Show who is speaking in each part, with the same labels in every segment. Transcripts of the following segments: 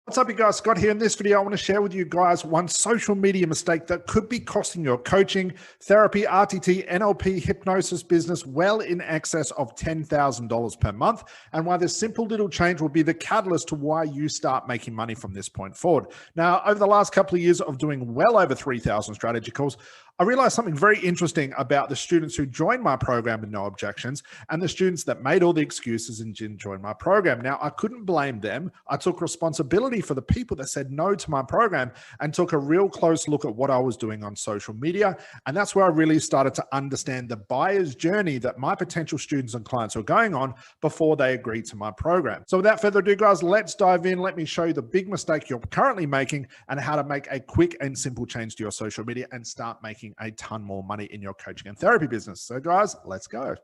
Speaker 1: What's up, you guys? Scott here. In this video, I want to share with you guys one social media mistake that could be costing your coaching, therapy, RTT, NLP, hypnosis business well in excess of $10,000 per month, and why this simple little change will be the catalyst to why you start making money from this point forward. Now, over the last couple of years of doing well over 3,000 strategy calls, I realized something very interesting about the students who joined my program with no objections and the students that made all the excuses and didn't join my program. Now, I couldn't blame them. I took responsibility for the people that said no to my program and took a real close look at what I was doing on social media. And that's where I really started to understand the buyer's journey that my potential students and clients were going on before they agreed to my program. So without further ado, guys, let's dive in. Let me show you the big mistake you're currently making and how to make a quick and simple change to your social media and start making a ton more money in your coaching and therapy business. So guys, let's go.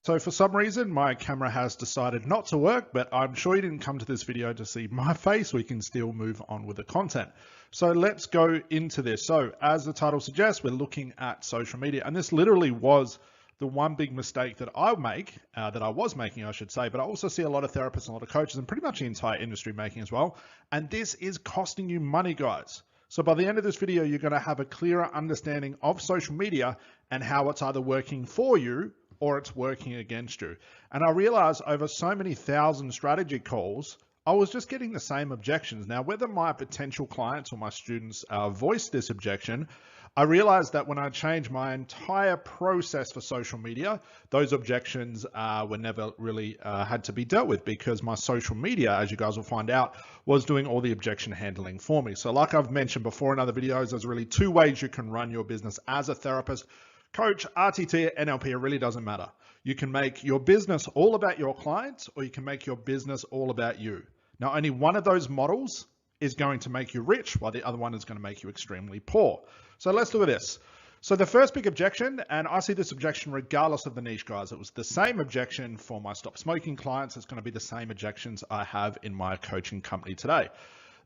Speaker 1: So for some reason, my camera has decided not to work, but I'm sure you didn't come to this video to see my face. We can still move on with the content. So let's go into this. So as the title suggests, we're looking at social media, and this literally was the one big mistake that I was making, I should say, but I also see a lot of therapists and a lot of coaches and pretty much the entire industry making as well. And this is costing you money, guys. So by the end of this video, you're going to have a clearer understanding of social media and how it's either working for you or it's working against you. And I realized over so many thousand strategy calls, I was just getting the same objections. Now, whether my potential clients or my students voiced this objection, I realized that when I changed my entire process for social media, those objections were never really had to be dealt with, because my social media, as you guys will find out, was doing all the objection handling for me. So like I've mentioned before in other videos, there's really two ways you can run your business as a therapist, coach, RTT, NLP. It really doesn't matter. You can make your business all about your clients, or you can make your business all about you. Now, only one of those models is going to make you rich, while the other one is going to make you extremely poor. So let's look at this. So the first big objection, and I see this objection regardless of the niche, guys. It was the same objection for my stop smoking clients. It's going to be the same objections I have in my coaching company today.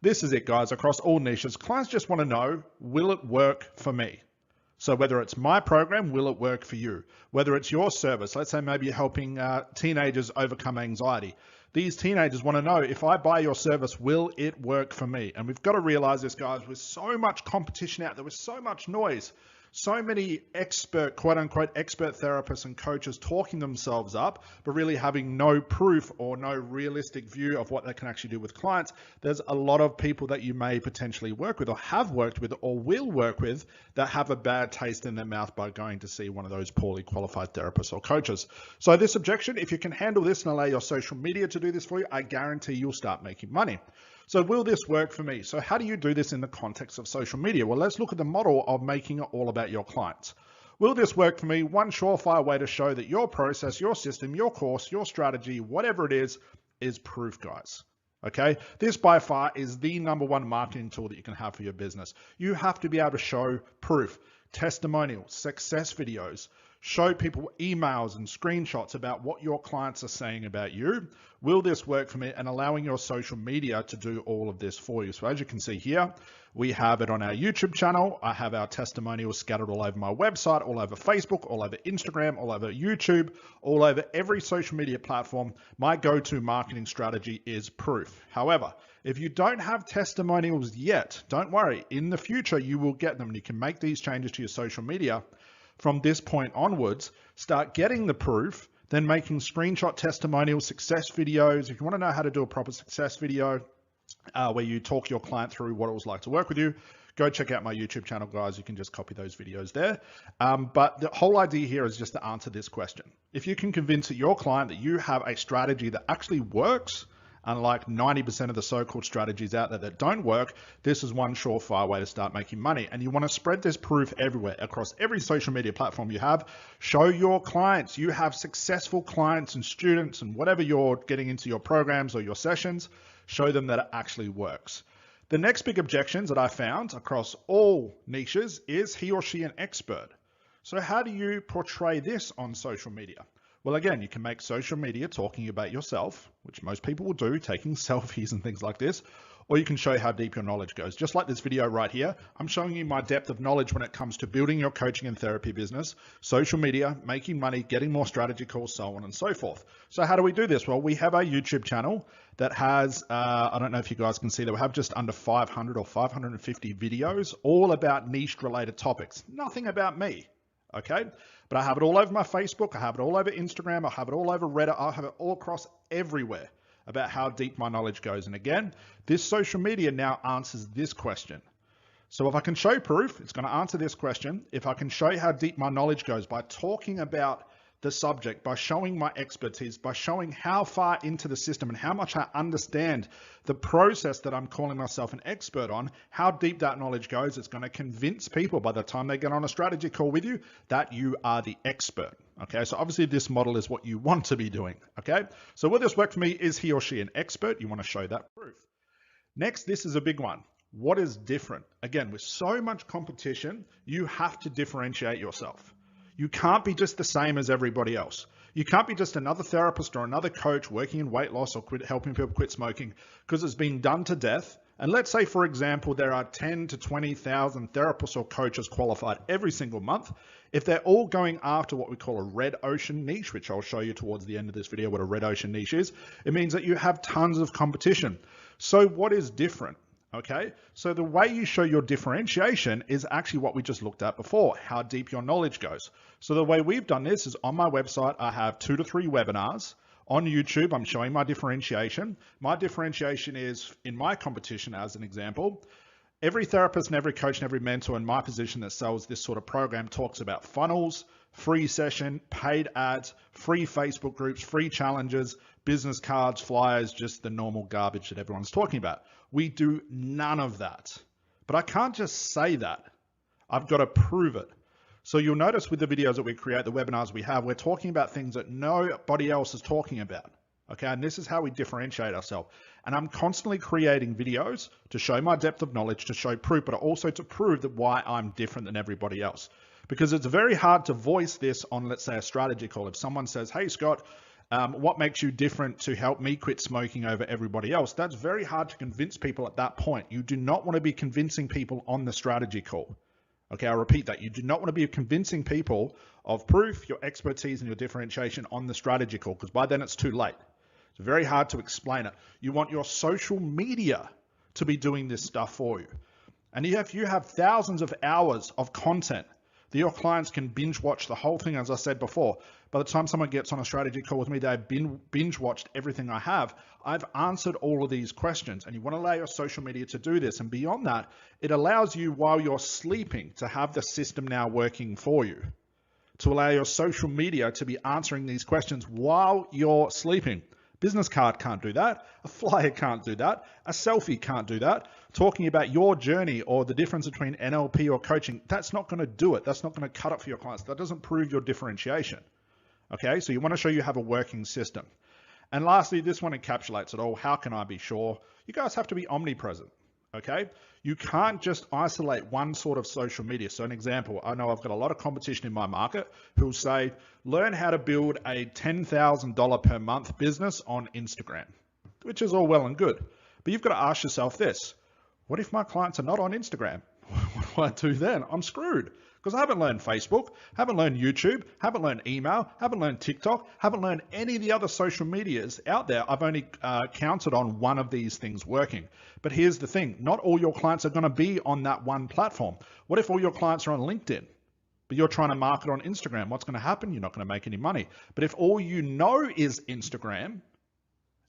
Speaker 1: This is it, guys. Across all niches, clients just want to know, will it work for me? So whether it's my program, will it work for you? Whether it's your service, let's say maybe you're helping teenagers overcome anxiety. These teenagers want to know, if I buy your service, will it work for me? And we've got to realize this, guys, with so much competition out there, with so much noise, so many expert, quote unquote, expert therapists and coaches talking themselves up, but really having no proof or no realistic view of what they can actually do with clients. There's a lot of people that you may potentially work with, or have worked with, or will work with, that have a bad taste in their mouth by going to see one of those poorly qualified therapists or coaches. So this objection, if you can handle this and allow your social media to do this for you, I guarantee you'll start making money. So will this work for me? So how do you do this in the context of social media? Well, let's look at the model of making it all about your clients. Will this work for me? One surefire way to show that your process, your system, your course, your strategy, whatever it is proof, guys. Okay, this by far is the #1 marketing tool that you can have for your business. You have to be able to show proof, testimonials, success videos, show people emails and screenshots about what your clients are saying about you. Will this work for me? And allowing your social media to do all of this for you. So as you can see here, we have it on our YouTube channel. I have our testimonials scattered all over my website, all over Facebook, all over Instagram, all over YouTube, all over every social media platform. My go-to marketing strategy is proof. However, if you don't have testimonials yet, don't worry. In the future, you will get them, and you can make these changes to your social media. From this point onwards, start getting the proof, then making screenshot testimonials, success videos. If you want to know how to do a proper success video where you talk your client through what it was like to work with you, go check out my YouTube channel, guys. You can just copy those videos there. But the whole idea here is just to answer this question. If you can convince your client that you have a strategy that actually works, unlike 90% of the so-called strategies out there that don't work, this is one surefire way to start making money. And you want to spread this proof everywhere, across every social media platform you have. Show your clients you have successful clients and students, and whatever you're getting into your programs or your sessions, show them that it actually works. The next big objections that I found across all niches is, he or she an expert. So how do you portray this on social media? Well, again, you can make social media talking about yourself, which most people will do, taking selfies and things like this, or you can show how deep your knowledge goes. Just like this video right here, I'm showing you my depth of knowledge when it comes to building your coaching and therapy business, social media, making money, getting more strategy calls, so on and so forth. So how do we do this? Well, we have our YouTube channel that has, I don't know if you guys can see that we have just under 500 or 550 videos, all about niche related topics, nothing about me. Okay, but I have it all over my Facebook, I have it all over Instagram, I have it all over Reddit, I have it all across everywhere about how deep my knowledge goes. And again, this social media now answers this question. So if I can show proof, it's going to answer this question. If I can show you how deep my knowledge goes by talking about the subject, by showing my expertise, by showing how far into the system and how much I understand the process that I'm calling myself an expert on, how deep that knowledge goes, it's going to convince people by the time they get on a strategy call with you that you are the expert. Okay, so obviously this model is what you want to be doing. Okay, so will this work for me? Is he or she an expert? You want to show that proof. Next, this is a big one. What is different? Again, with so much competition, you have to differentiate yourself. You can't be just the same as everybody else. You can't be just another therapist or another coach working in weight loss or helping people quit smoking because it's been done to death. And let's say, for example, there are 10 to 20,000 therapists or coaches qualified every single month. If they're all going after what we call a red ocean niche, which I'll show you towards the end of this video what a red ocean niche is, it means that you have tons of competition. So what is different? Okay, so the way you show your differentiation is actually what we just looked at before, how deep your knowledge goes. So the way we've done this is on my website, I have 2 to 3 webinars. On YouTube, I'm showing my differentiation. My differentiation is in my competition, as an example, every therapist and every coach and every mentor in my position that sells this sort of program talks about funnels, free session, paid ads, free Facebook groups, free challenges, business cards, flyers, just the normal garbage that everyone's talking about. We do none of that. But I can't just say that. I've got to prove it. So you'll notice with the videos that we create, the webinars we have, we're talking about things that nobody else is talking about. Okay, and this is how we differentiate ourselves. And I'm constantly creating videos to show my depth of knowledge, to show proof, but also to prove that why I'm different than everybody else. Because it's very hard to voice this on, let's say, a strategy call. If someone says, hey, Scott, what makes you different to help me quit smoking over everybody else? That's very hard to convince people at that point. You do not want to be convincing people on the strategy call. Okay, I'll repeat that. You do not want to be convincing people of proof, your expertise, and your differentiation on the strategy call, because by then it's too late. It's very hard to explain it. You want your social media to be doing this stuff for you. And if you have thousands of hours of content that your clients can binge watch the whole thing, as I said before, by the time someone gets on a strategy call with me, they've binge watched everything I have. I've answered all of these questions, and you want to allow your social media to do this. And beyond that, it allows you while you're sleeping to have the system now working for you, to allow your social media to be answering these questions while you're sleeping. Business card can't do that. A flyer can't do that. A selfie can't do that. Talking about your journey or the difference between NLP or coaching, that's not going to do it. That's not going to cut it for your clients. That doesn't prove your differentiation. Okay, so you want to show you have a working system. And lastly, this one encapsulates it all. How can I be sure? You guys have to be omnipresent. Okay, you can't just isolate one sort of social media. So an example, I know I've got a lot of competition in my market who'll say, learn how to build a $10,000 per month business on Instagram, which is all well and good. But you've got to ask yourself this, what if my clients are not on Instagram? What do I do then? I'm screwed. Because I haven't learned Facebook, haven't learned YouTube, haven't learned email, haven't learned TikTok, haven't learned any of the other social medias out there. I've only counted on one of these things working. But here's the thing, not all your clients are going to be on that one platform. What if all your clients are on LinkedIn, but you're trying to market on Instagram? What's going to happen? You're not going to make any money. But if all you know is Instagram,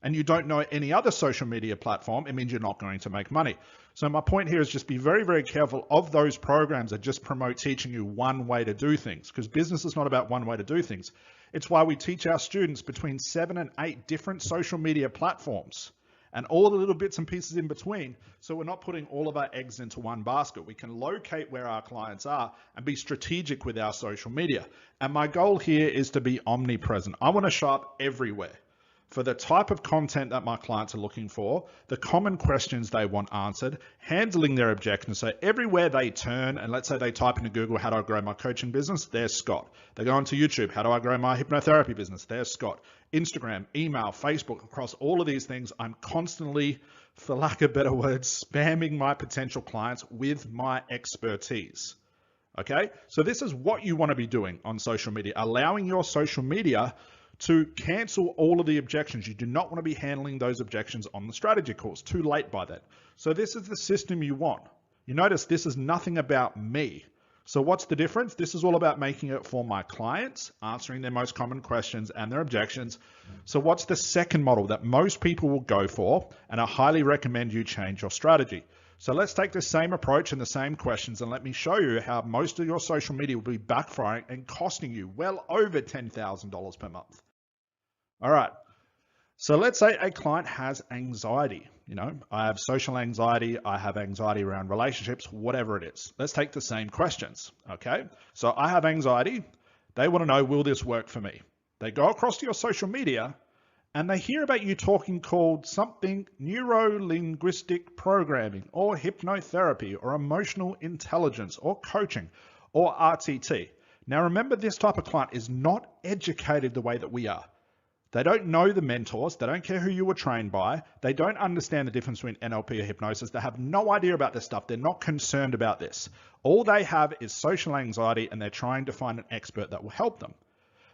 Speaker 1: and you don't know any other social media platform, it means you're not going to make money. So my point here is just be very, very careful of those programs that just promote teaching you one way to do things, because business is not about one way to do things. It's why we teach our students between 7 and 8 different social media platforms and all the little bits and pieces in between. So we're not putting all of our eggs into one basket. We can locate where our clients are and be strategic with our social media. And my goal here is to be omnipresent. I want to show up everywhere for the type of content that my clients are looking for, the common questions they want answered, handling their objections. So everywhere they turn, and let's say they type into Google, how do I grow my coaching business? There's Scott. They go onto YouTube, how do I grow my hypnotherapy business? There's Scott. Instagram, email, Facebook, across all of these things, I'm constantly for lack of better words, spamming my potential clients with my expertise. Okay, so this is what you want to be doing on social media, allowing your social media to cancel all of the objections. You do not want to be handling those objections on the strategy course, too late by then. So this is the system you want. You notice this is nothing about me. So what's the difference? This is all about making it for my clients, answering their most common questions and their objections. So what's the second model that most people will go for? And I highly recommend you change your strategy. So let's take the same approach and the same questions, and let me show you how most of your social media will be backfiring and costing you well over $10,000 per month. All right. So let's say a client has anxiety. You know, I have social anxiety, I have anxiety around relationships, whatever it is. Let's take the same questions, okay? So I have anxiety. They want to know, will this work for me? They go across to your social media and they hear about you talking called something neuro-linguistic programming or hypnotherapy or emotional intelligence or coaching or RTT. Now remember, this type of client is not educated the way that we are. They don't know the mentors. They don't care who you were trained by. They don't understand the difference between NLP or hypnosis. They have no idea about this stuff. They're not concerned about this. All they have is social anxiety, and they're trying to find an expert that will help them.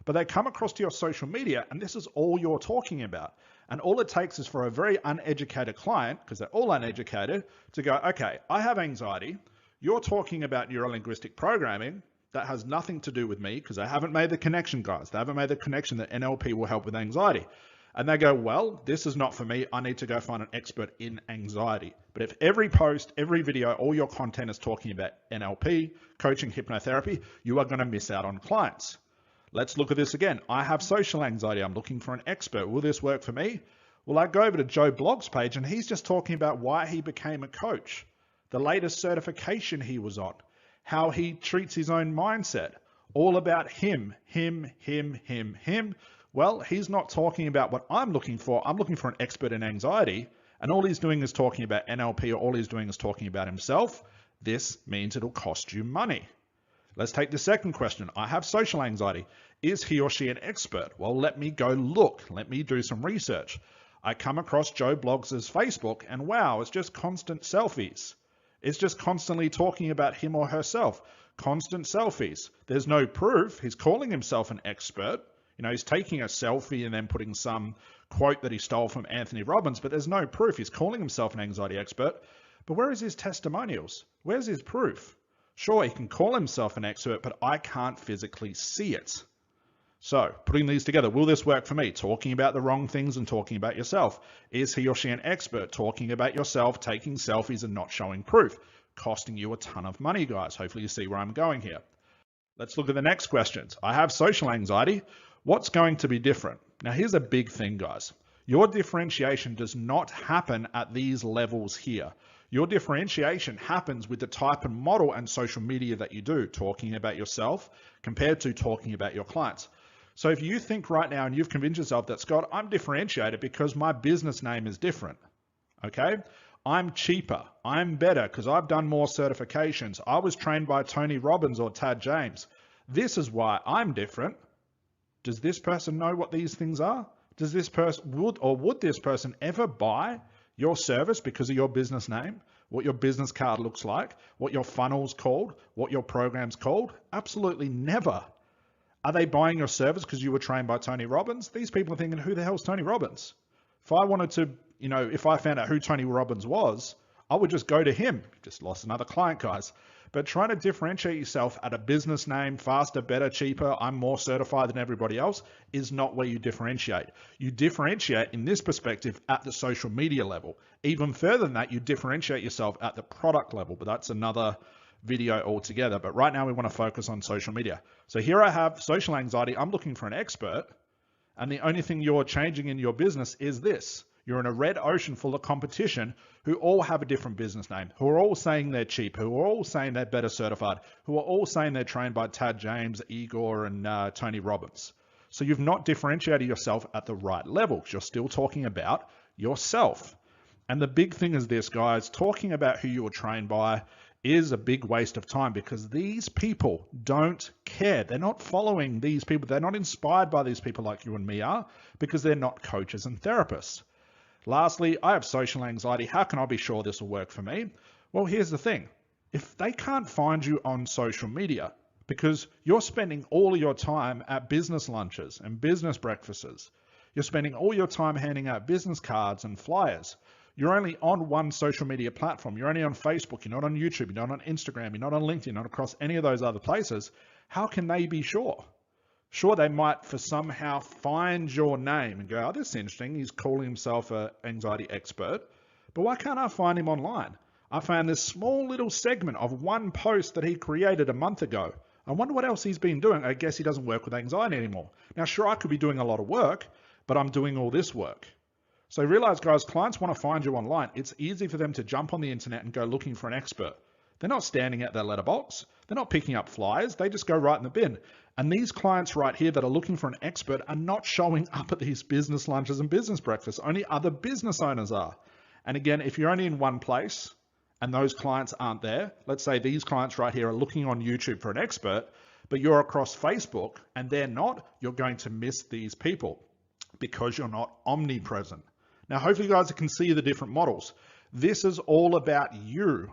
Speaker 1: But they come across to your social media, and this is all you're talking about. And all it takes is for a very uneducated client, because they're all uneducated, to go, okay, I have anxiety. You're talking about neuro-linguistic programming. That has nothing to do with me, because they haven't made the connection, guys. They haven't made the connection that NLP will help with anxiety. And they go, well, this is not for me. I need to go find an expert in anxiety. But if every post, every video, all your content is talking about NLP, coaching, hypnotherapy, you are going to miss out on clients. Let's look at this again. I have social anxiety. I'm looking for an expert. Will this work for me? Well, I go over to Joe Blogg's page, and he's just talking about why he became a coach, the latest certification he was on, how he treats his own mindset, all about him. Well, he's not talking about what I'm looking for. I'm looking for an expert in anxiety, and all he's doing is talking about NLP, or all he's doing is talking about himself. This means it'll cost you money. Let's take the second question. I have social anxiety. Is he or she an expert? Well, let me go look. Let me do some research. I come across Joe Blogs' Facebook, and wow, it's just constant selfies. It's just constantly talking about him or herself. Constant selfies. There's no proof. He's calling himself an expert. You know, he's taking a selfie and then putting some quote that he stole from Anthony Robbins, but there's no proof. He's calling himself an anxiety expert. But where is his testimonials? Where's his proof? Sure, he can call himself an expert, but I can't physically see it. So putting these together, will this work for me? Talking about the wrong things and talking about yourself. Is he or she an expert? Talking about yourself, taking selfies and not showing proof. Costing you a ton of money, guys. Hopefully you see where I'm going here. Let's look at the next questions. I have social anxiety. What's going to be different? Now here's a big thing, guys. Your differentiation does not happen at these levels here. Your differentiation happens with the type and model and social media that you do, talking about yourself compared to talking about your clients. So if you think right now and you've convinced yourself that, Scott, I'm differentiated because my business name is different, okay? I'm cheaper, I'm better because I've done more certifications. I was trained by Tony Robbins or Tad James. This is why I'm different. Does this person know what these things are? Does this person, would this person ever buy your service because of your business name, what your business card looks like, what your funnel's called, what your program's called? Absolutely never. Are they buying your service because you were trained by Tony Robbins? These people are thinking, who the hell's Tony Robbins? If I wanted to, you know, if I found out who Tony Robbins was, I would just go to him. Just lost another client, guys. But trying to differentiate yourself at a business name, faster, better, cheaper, I'm more certified than everybody else, is not where you differentiate. You differentiate in this perspective at the social media level. Even further than that, you differentiate yourself at the product level, but that's another video altogether. But right now we want to focus on social media. So here I have social anxiety. I'm looking for an expert, and the only thing you're changing in your business is this. You're in a red ocean full of competition who all have a different business name, who are all saying they're cheap, who are all saying they're better certified, who are all saying they're trained by Tad James, Igor, and Tony Robbins. So you've not differentiated yourself at the right level. You're still talking about yourself. And the big thing is this, guys, talking about who you were trained by is a big waste of time because these people don't care. They're not following these people. They're not inspired by these people like you and me are because they're not coaches and therapists. Lastly, I have social anxiety. How can I be sure this will work for me? Well, here's the thing. If they can't find you on social media because you're spending all of your time at business lunches and business breakfasts, you're spending all your time handing out business cards and flyers, you're only on one social media platform, you're only on Facebook, you're not on YouTube, you're not on Instagram, you're not on LinkedIn, you're not across any of those other places, how can they be sure? Sure, they might for somehow find your name and go, oh, this is interesting. He's calling himself an anxiety expert, but why can't I find him online? I found this small little segment of one post that he created a month ago. I wonder what else he's been doing. I guess he doesn't work with anxiety anymore. Now, sure, I could be doing a lot of work, but I'm doing all this work. So realize, guys, clients want to find you online. It's easy for them to jump on the internet and go looking for an expert. They're not standing at their letterbox. They're not picking up flyers. They just go right in the bin. And these clients right here that are looking for an expert are not showing up at these business lunches and business breakfasts. Only other business owners are. And again, if you're only in one place and those clients aren't there, let's say these clients right here are looking on YouTube for an expert, but you're across Facebook and they're not, you're going to miss these people because you're not omnipresent. Now, hopefully you guys can see the different models. This is all about you.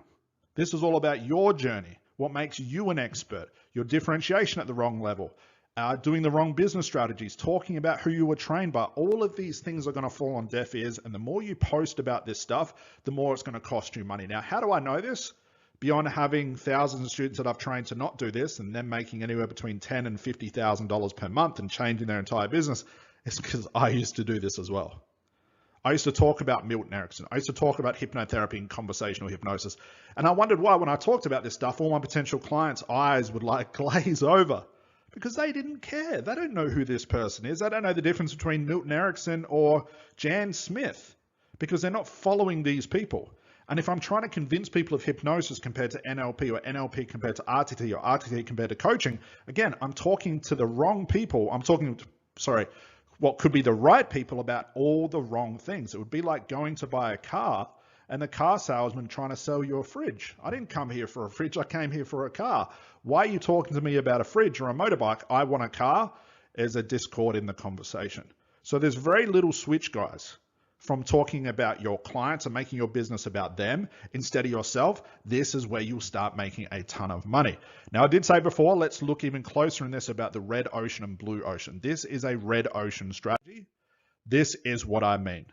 Speaker 1: This is all about your journey. What makes you an expert, your differentiation at the wrong level, doing the wrong business strategies, talking about who you were trained by. All of these things are going to fall on deaf ears. And the more you post about this stuff, the more it's going to cost you money. Now, how do I know this? Beyond having thousands of students that I've trained to not do this and them making anywhere between $10,000 and $50,000 per month and changing their entire business, it's because I used to do this as well. I used to talk about Milton Erickson. I used to talk about hypnotherapy and conversational hypnosis. And I wondered why when I talked about this stuff, all my potential clients' eyes would like glaze over because they didn't care. They don't know who this person is. They don't know the difference between Milton Erickson or Jan Smith because they're not following these people. And if I'm trying to convince people of hypnosis compared to NLP or NLP compared to RTT or RTT compared to coaching, again, I'm talking to the wrong people. What could be the right people about all the wrong things. It would be like going to buy a car and the car salesman trying to sell you a fridge. I didn't come here for a fridge. I came here for a car. Why are you talking to me about a fridge or a motorbike? I want a car. There's a discord in the conversation. So there's very little switch, guys, from talking about your clients and making your business about them instead of yourself. This is where you'll start making a ton of money. Now, I did say before, let's look even closer in this about the red ocean and blue ocean. This is a red ocean strategy. This is what I mean.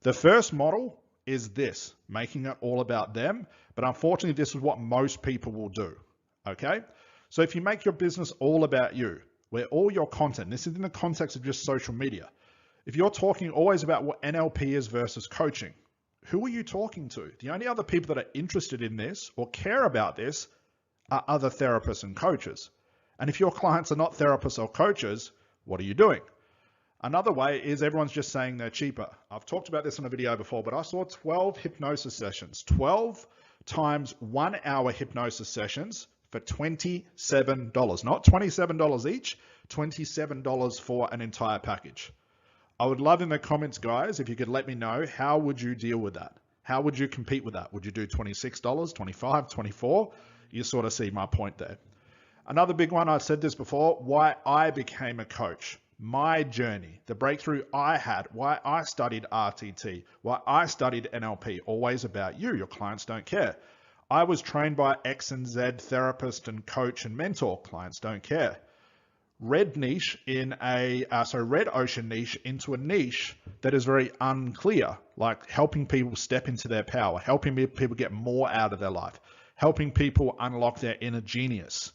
Speaker 1: The first model is this, making it all about them. But unfortunately, this is what most people will do. Okay. So if you make your business all about you, where all your content, this is in the context of just social media, if you're talking always about what NLP is versus coaching, who are you talking to? The only other people that are interested in this or care about this are other therapists and coaches. And if your clients are not therapists or coaches, what are you doing? Another way is everyone's just saying they're cheaper. I've talked about this in a video before, but I saw 12 hypnosis sessions, 12 times 1 hour hypnosis sessions for $27, not $27 each, $27 for an entire package. I would love in the comments, guys, if you could let me know, how would you deal with that? How would you compete with that? Would you do $26, $25, $24? You sort of see my point there. Another big one, I said this before, why I became a coach, my journey, the breakthrough I had, why I studied RTT, why I studied NLP, always about you. Your clients don't care. I was trained by X and Z therapist and coach and mentor. Clients don't care. Red ocean niche into a niche that is very unclear, like helping people step into their power, helping people get more out of their life, helping people unlock their inner genius,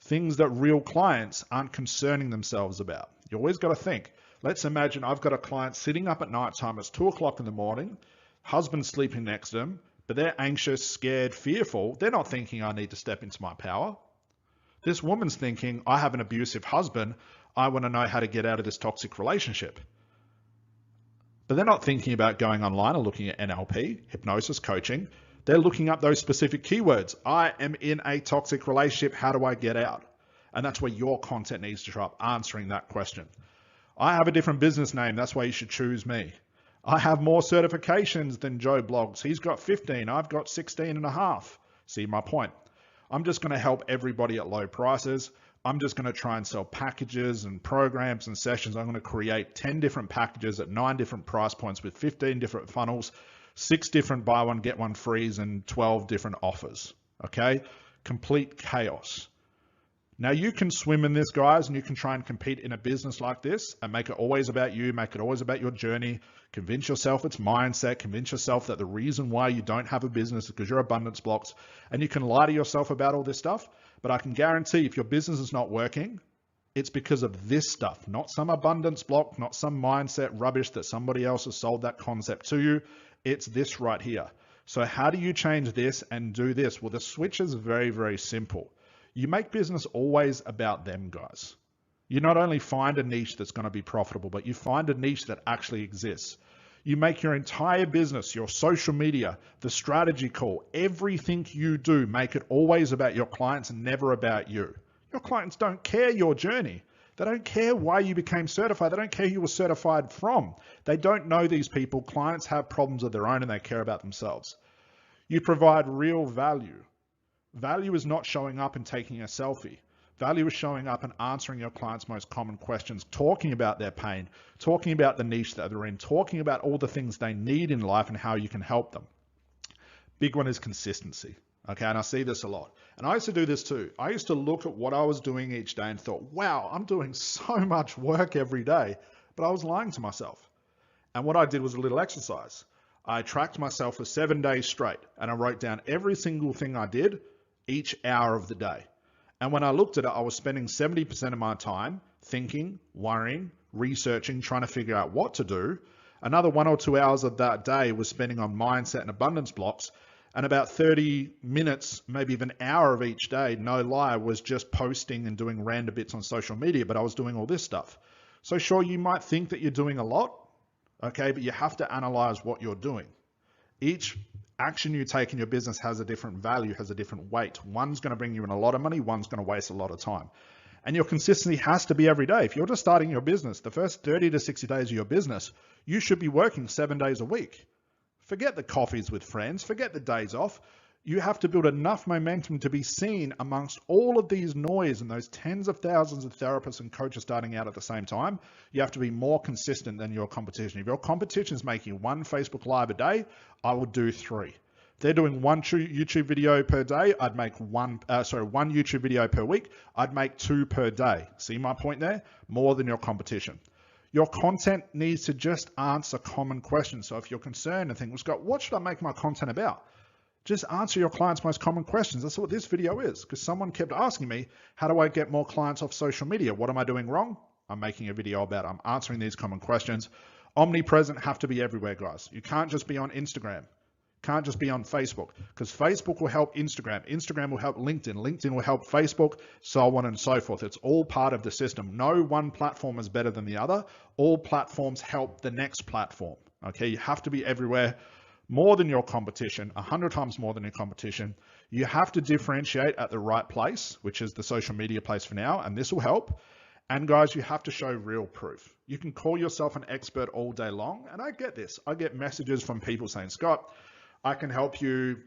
Speaker 1: things that real clients aren't concerning themselves about. You always got to think, let's imagine I've got a client sitting up at nighttime, it's 2 o'clock in the morning, husband's sleeping next to them, but they're anxious, scared, fearful. They're not thinking I need to step into my power. This woman's thinking, I have an abusive husband. I want to know how to get out of this toxic relationship. But they're not thinking about going online and looking at NLP, hypnosis, coaching. They're looking up those specific keywords. I am in a toxic relationship. How do I get out? And that's where your content needs to show up, answering that question. I have a different business name. That's why you should choose me. I have more certifications than Joe Blogs. He's got 15. I've got 16 and a half. See my point? I'm just going to help everybody at low prices. I'm just going to try and sell packages and programs and sessions. I'm going to create 10 different packages at 9 different price points with 15 different funnels, 6 different buy one, get one frees, and 12 different offers. Okay? Complete chaos. Now you can swim in this, guys, and you can try and compete in a business like this and make it always about you, make it always about your journey, convince yourself it's mindset, convince yourself that the reason why you don't have a business is because you're abundance blocks, and you can lie to yourself about all this stuff. But I can guarantee if your business is not working, it's because of this stuff, not some abundance block, not some mindset rubbish that somebody else has sold that concept to you. It's this right here. So how do you change this and do this? Well, the switch is very, very simple. You make business always about them, guys. You not only find a niche that's going to be profitable, but you find a niche that actually exists. You make your entire business, your social media, the strategy call, everything you do, make it always about your clients and never about you. Your clients don't care your journey. They don't care why you became certified. They don't care who you were certified from. They don't know these people. Clients have problems of their own and they care about themselves. You provide real value. Value is not showing up and taking a selfie. Value is showing up and answering your clients' most common questions, talking about their pain, talking about the niche that they're in, talking about all the things they need in life and how you can help them. Big one is consistency. Okay, and I see this a lot. And I used to do this too. I used to look at what I was doing each day and thought, wow, I'm doing so much work every day, but I was lying to myself. And what I did was a little exercise. I tracked myself for 7 days straight and I wrote down every single thing I did each hour of the day. And when I looked at it, I was spending 70% of my time thinking, worrying, researching, trying to figure out what to do. Another 1 or 2 hours of that day was spending on mindset and abundance blocks. And about 30 minutes, maybe even an hour of each day, no lie, was just posting and doing random bits on social media, but I was doing all this stuff. So sure, you might think that you're doing a lot, okay, but you have to analyze what you're doing. Each action you take in your business has a different value, has a different weight. One's going to bring you in a lot of money, one's going to waste a lot of time. And your consistency has to be every day. If you're just starting your business, the first 30 to 60 days of your business, you should be working 7 days a week. Forget the coffees with friends, forget the days off. You have to build enough momentum to be seen amongst all of these noise and those tens of thousands of therapists and coaches starting out at the same time. You have to be more consistent than your competition. If your competition is making 1 Facebook Live a day, I would do 3. If they're doing 1 YouTube video per day, I'd make 1 YouTube video per week. I'd make 2 per day. See my point there? More than your competition. Your content needs to just answer common questions. So if you're concerned and think, well, Scott, what should I make my content about? Just answer your clients' most common questions. That's what this video is, because someone kept asking me, how do I get more clients off social media? What am I doing wrong? I'm making a video about it. I'm answering these common questions. Omnipresent, have to be everywhere, guys. You can't just be on Instagram. Can't just be on Facebook, because Facebook will help Instagram. Instagram will help LinkedIn. LinkedIn will help Facebook, so on and so forth. It's all part of the system. No one platform is better than the other. All platforms help the next platform. Okay, you have to be everywhere. More than your competition, 100 times more than your competition. You have to differentiate at the right place, which is the social media place for now, and this will help. And guys, you have to show real proof. You can call yourself an expert all day long, and I get this. I get messages from people saying, Scott, I can help you,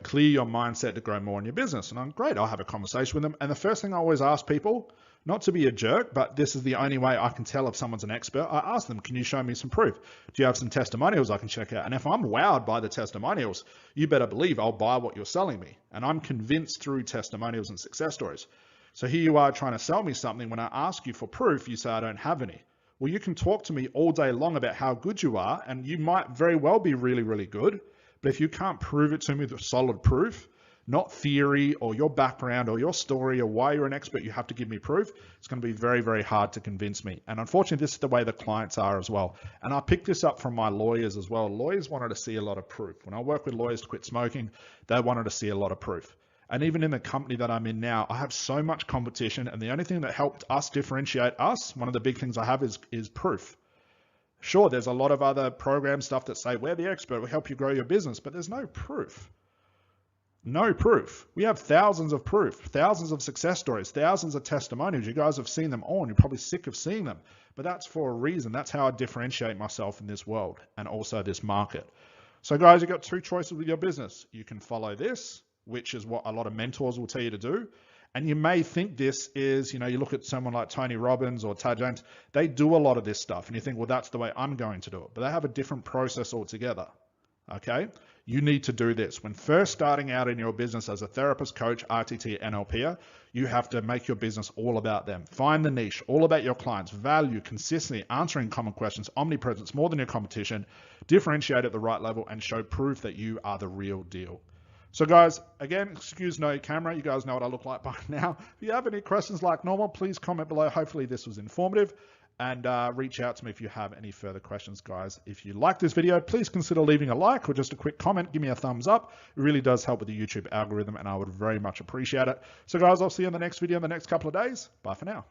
Speaker 1: clear your mindset to grow more in your business. And I'm great. I'll have a conversation with them. And the first thing I always ask people, not to be a jerk, but this is the only way I can tell if someone's an expert. I ask them, can you show me some proof? Do you have some testimonials I can check out? And if I'm wowed by the testimonials, you better believe I'll buy what you're selling me. And I'm convinced through testimonials and success stories. So here you are trying to sell me something. When I ask you for proof, you say, I don't have any. Well, you can talk to me all day long about how good you are, and you might very well be really, really good. But if you can't prove it to me with solid proof, not theory or your background or your story or why you're an expert, you have to give me proof. It's going to be very, very hard to convince me. And unfortunately, this is the way the clients are as well. And I picked this up from my lawyers as well. Lawyers wanted to see a lot of proof. When I work with lawyers to quit smoking, they wanted to see a lot of proof. And even in the company that I'm in now, I have so much competition. And the only thing that helped us differentiate us, one of the big things I have is proof. Sure, there's a lot of other program stuff that say, we're the expert, we'll help you grow your business, but there's no proof. No proof. We have thousands of proof, thousands of success stories, thousands of testimonials. You guys have seen them all and you're probably sick of seeing them, but that's for a reason. That's how I differentiate myself in this world and also this market. So guys, you've got 2 choices with your business. You can follow this, which is what a lot of mentors will tell you to do, And you may think this is, you look at someone like Tony Robbins or Tad Jansen, they do a lot of this stuff. And you think, well, that's the way I'm going to do it. But they have a different process altogether. Okay? You need to do this. When first starting out in your business as a therapist, coach, RTT, NLPer, you have to make your business all about them. Find the niche, all about your clients, value, consistency, answering common questions, omnipresence, more than your competition, differentiate at the right level, and show proof that you are the real deal. So guys, again, excuse no camera. You guys know what I look like by now. If you have any questions like normal, please comment below. Hopefully this was informative, and reach out to me if you have any further questions, guys. If you like this video, please consider leaving a like or just a quick comment. Give me a thumbs up. It really does help with the YouTube algorithm, and I would very much appreciate it. So guys, I'll see you in the next video in the next couple of days. Bye for now.